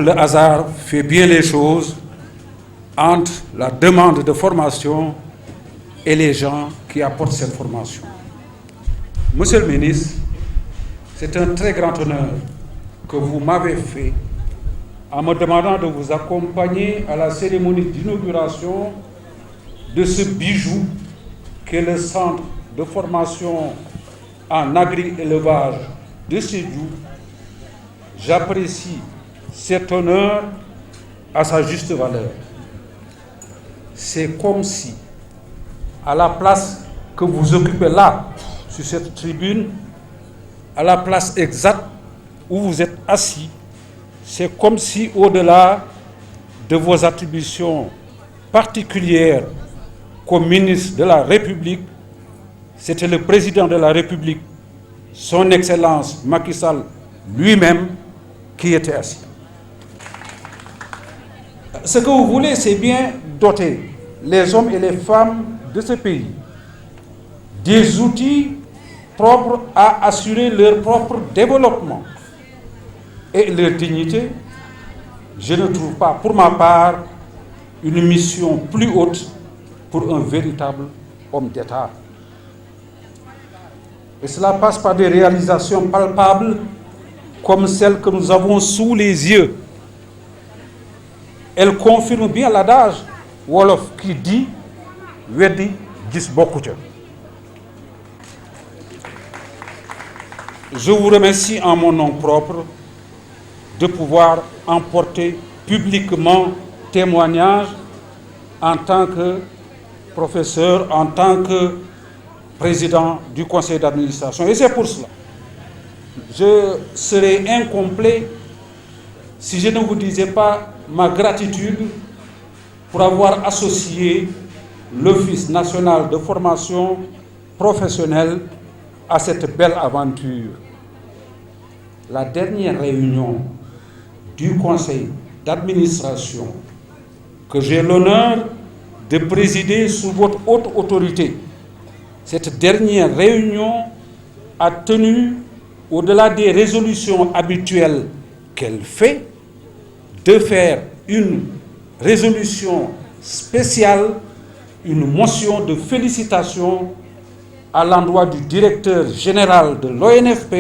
Le hasard fait bien les choses entre la demande de formation et les gens qui apportent cette formation. Monsieur le ministre, c'est un très grand honneur que vous m'avez fait en me demandant de vous accompagner à la cérémonie d'inauguration de ce bijou qu'est le centre de formation en agri-élevage de Sédhiou. J'apprécie cet honneur à sa juste valeur. C'est comme si, à la place que vous occupez là, sur cette tribune, à la place exacte où vous êtes assis, c'est comme si, au-delà de vos attributions particulières comme ministre de la République, c'était le président de la République, son Excellence Macky Sall lui-même, qui était assis. Ce que vous voulez, c'est bien doter les hommes et les femmes de ce pays des outils propres à assurer leur propre développement et leur dignité. Je ne trouve pas, pour ma part, une mission plus haute pour un véritable homme d'État. Et cela passe par des réalisations palpables comme celles que nous avons sous les yeux. Elle confirme bien l'adage wolof qui dit weddi gis bokku ca. Je vous remercie en mon nom propre de pouvoir emporter publiquement témoignage en tant que professeur, en tant que président du conseil d'administration. Et c'est pour cela je serais incomplet si je ne vous disais pas ma gratitude pour avoir associé l'Office national de formation professionnelle à cette belle aventure. La dernière réunion du conseil d'administration que j'ai l'honneur de présider sous votre haute autorité, cette dernière réunion a tenu, au-delà des résolutions habituelles qu'elle fait, de faire une résolution spéciale, une motion de félicitations à l'endroit du directeur général de l'ONFP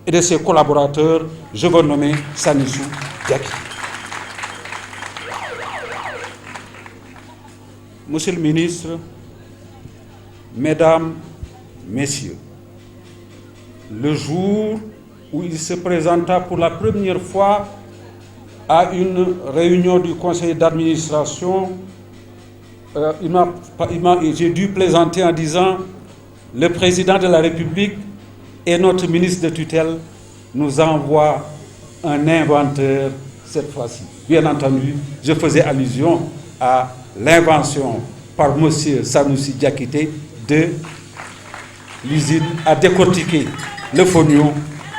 et de ses collaborateurs, je veux nommer Sanissou Diakité. Monsieur le ministre, Mesdames, Messieurs, le jour où il se présenta pour la première fois à une réunion du conseil d'administration, j'ai dû plaisanter en disant « Le président de la République et notre ministre de tutelle nous envoient un inventeur cette fois-ci ». Bien entendu, je faisais allusion à l'invention par M. Sanoussi Diakité de l'usine à décortiquer le fonio,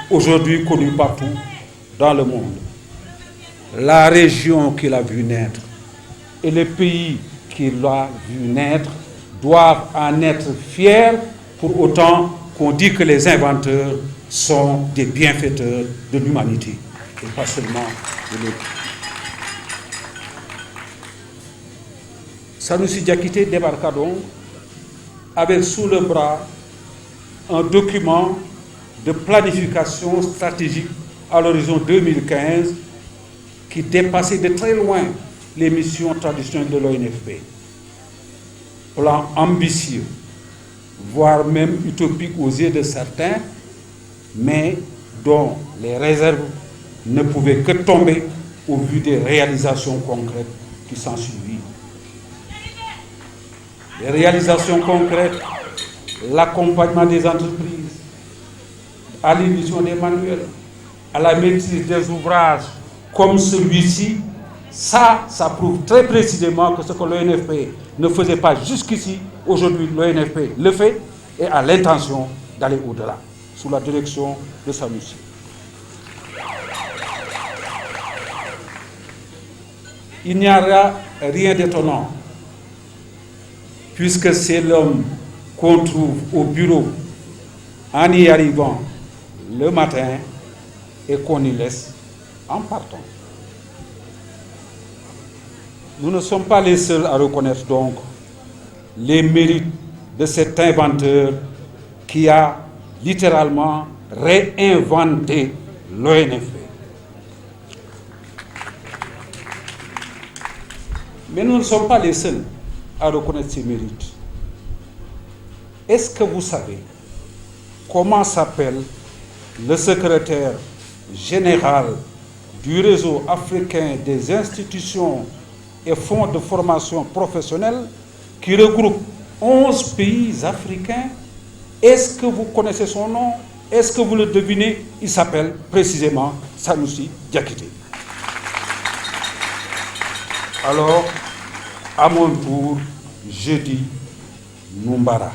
aujourd'hui connu partout dans le monde. La région qui l'a vu naître et le pays qui l'a vu naître doivent en être fiers, pour autant qu'on dit que les inventeurs sont des bienfaiteurs de l'humanité et pas seulement de l'autre. Sanoussi Diakité débarqua donc avec sous le bras un document de planification stratégique à l'horizon 2015 qui dépassait de très loin les missions traditionnelles de l'ONFP. Plan ambitieux, voire même utopique aux yeux de certains, mais dont les réserves ne pouvaient que tomber au vu des réalisations concrètes qui s'en suivirent. Les réalisations concrètes, l'accompagnement des entreprises, à l'édition des manuels, à la maîtrise des ouvrages comme celui-ci, ça prouve très précisément que ce que l'ONFP ne faisait pas jusqu'ici, aujourd'hui l'ONFP le fait et a l'intention d'aller au-delà, sous la direction de Sanoussi. Il n'y aura rien d'étonnant, puisque c'est l'homme qu'on trouve au bureau en y arrivant le matin et qu'on y laisse en partant. Nous ne sommes pas les seuls à reconnaître donc les mérites de cet inventeur qui a littéralement réinventé l'ONFP. Mais nous ne sommes pas les seuls à reconnaître ses mérites. Est-ce que vous savez comment s'appelle le secrétaire général du réseau africain des institutions et fonds de formation professionnelle qui regroupe 11 pays africains? Est-ce que vous connaissez son nom? Est-ce que vous le devinez? Il s'appelle précisément Sanoussi Diakité. Alors, à mon tour, je dis Numbara.